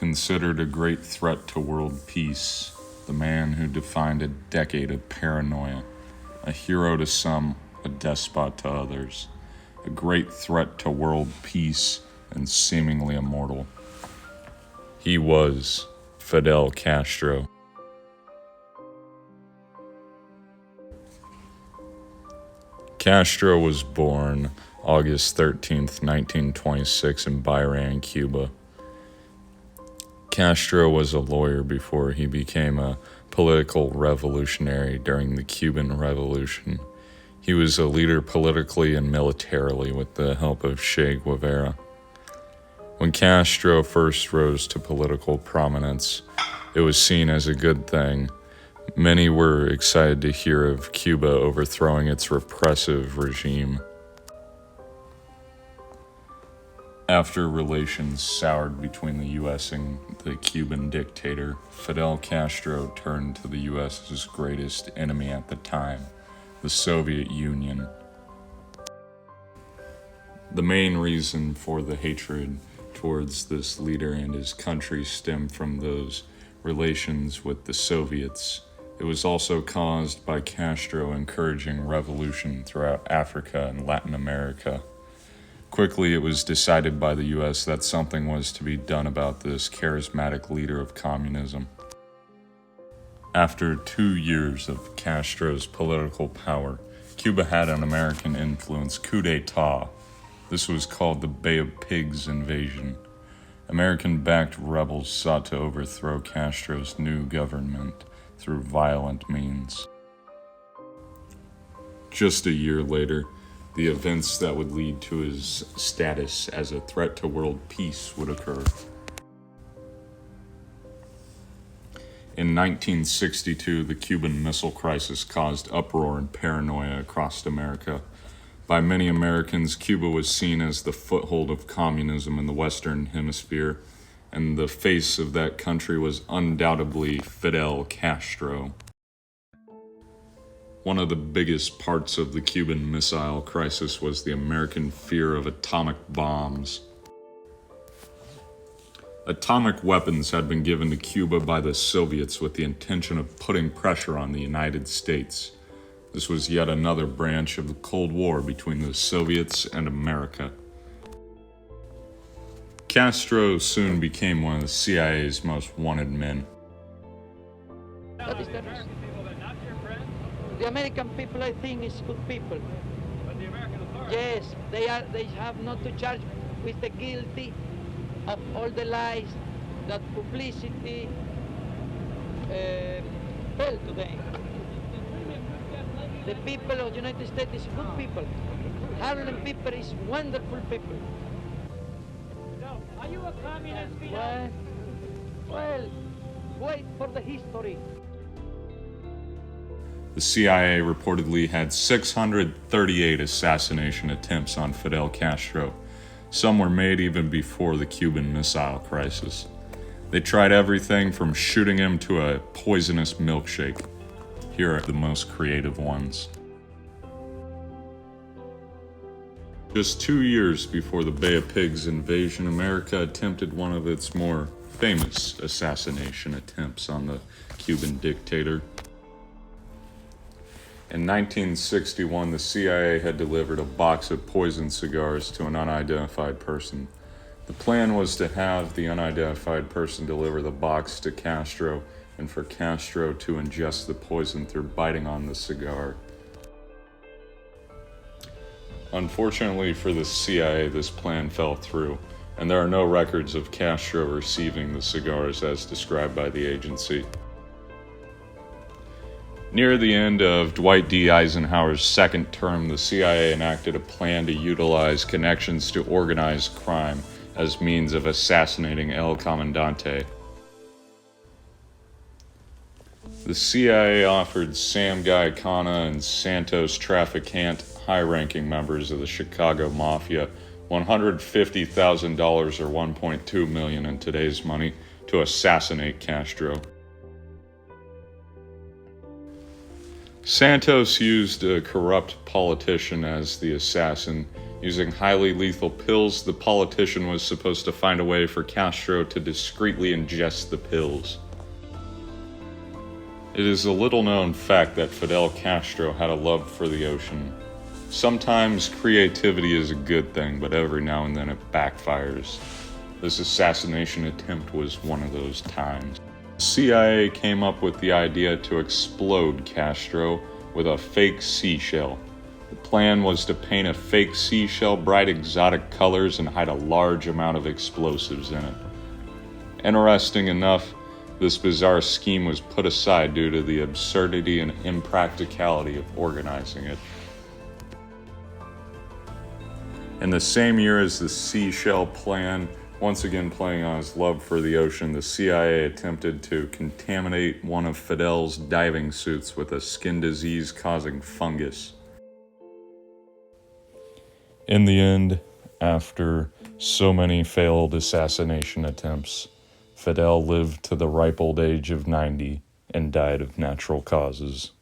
Considered a great threat to world peace, the man who defined a decade of paranoia, a hero to some, a despot to others, a great threat to world peace, and seemingly immortal. He was Fidel Castro. Castro was born August 13th, 1926 in Bahrain, Cuba. Castro was a lawyer before he became a political revolutionary during the Cuban Revolution. He was a leader politically and militarily with the help of Che Guevara. When Castro first rose to political prominence, it was seen as a good thing. Many were excited to hear of Cuba overthrowing its repressive regime. After relations soured between the U.S. and the Cuban dictator, Fidel Castro turned to the U.S.'s greatest enemy at the time, the Soviet Union. The main reason for the hatred towards this leader and his country stemmed from those relations with the Soviets. It was also caused by Castro encouraging revolution throughout Africa and Latin America. Quickly, it was decided by the U.S. that something was to be done about this charismatic leader of communism. After 2 years of Castro's political power, Cuba had an American-influenced coup d'etat. This was called the Bay of Pigs invasion. American-backed rebels sought to overthrow Castro's new government through violent means. Just a year later, the events that would lead to his status as a threat to world peace would occur. In 1962, the Cuban Missile Crisis caused uproar and paranoia across America. By many Americans, Cuba was seen as the foothold of communism in the Western Hemisphere, and the face of that country was undoubtedly Fidel Castro. One of the biggest parts of the Cuban Missile Crisis was the American fear of atomic bombs. Atomic weapons had been given to Cuba by the Soviets with the intention of putting pressure on the United States. This was yet another branch of the Cold War between the Soviets and America. Castro soon became one of the CIA's most wanted men. That is the reason. The American people, I think, is good people. But the American authorities? Yes, they have not to charge with the guilty of all the lies that publicity tell to them. The people of the United States is good people. Harlem people is wonderful people. No. Are you a communist, Fidel? Well, wait for the history. The CIA reportedly had 638 assassination attempts on Fidel Castro. Some were made even before the Cuban Missile Crisis. They tried everything from shooting him to a poisonous milkshake. Here are the most creative ones. Just 2 years before the Bay of Pigs invasion, America attempted one of its more famous assassination attempts on the Cuban dictator. In 1961, the CIA had delivered a box of poisoned cigars to an unidentified person. The plan was to have the unidentified person deliver the box to Castro and for Castro to ingest the poison through biting on the cigar. Unfortunately for the CIA, this plan fell through, and there are no records of Castro receiving the cigars as described by the agency. Near the end of Dwight D. Eisenhower's second term, the CIA enacted a plan to utilize connections to organized crime as means of assassinating El Comandante. The CIA offered Sam Giancana and Santos Trafficant, high-ranking members of the Chicago Mafia, $150,000 or $1.2 million in today's money to assassinate Castro. Santos used a corrupt politician as the assassin. Using highly lethal pills, the politician was supposed to find a way for Castro to discreetly ingest the pills. It is a little-known fact that Fidel Castro had a love for the ocean. Sometimes creativity is a good thing, but every now and then it backfires. This assassination attempt was one of those times. The CIA came up with the idea to explode Castro with a fake seashell. The plan was to paint a fake seashell bright exotic colors and hide a large amount of explosives in it. Interesting enough, this bizarre scheme was put aside due to the absurdity and impracticality of organizing it. In the same year as the seashell plan, once again playing on his love for the ocean, the CIA attempted to contaminate one of Fidel's diving suits with a skin disease causing fungus. In the end, after so many failed assassination attempts, Fidel lived to the ripe old age of 90 and died of natural causes.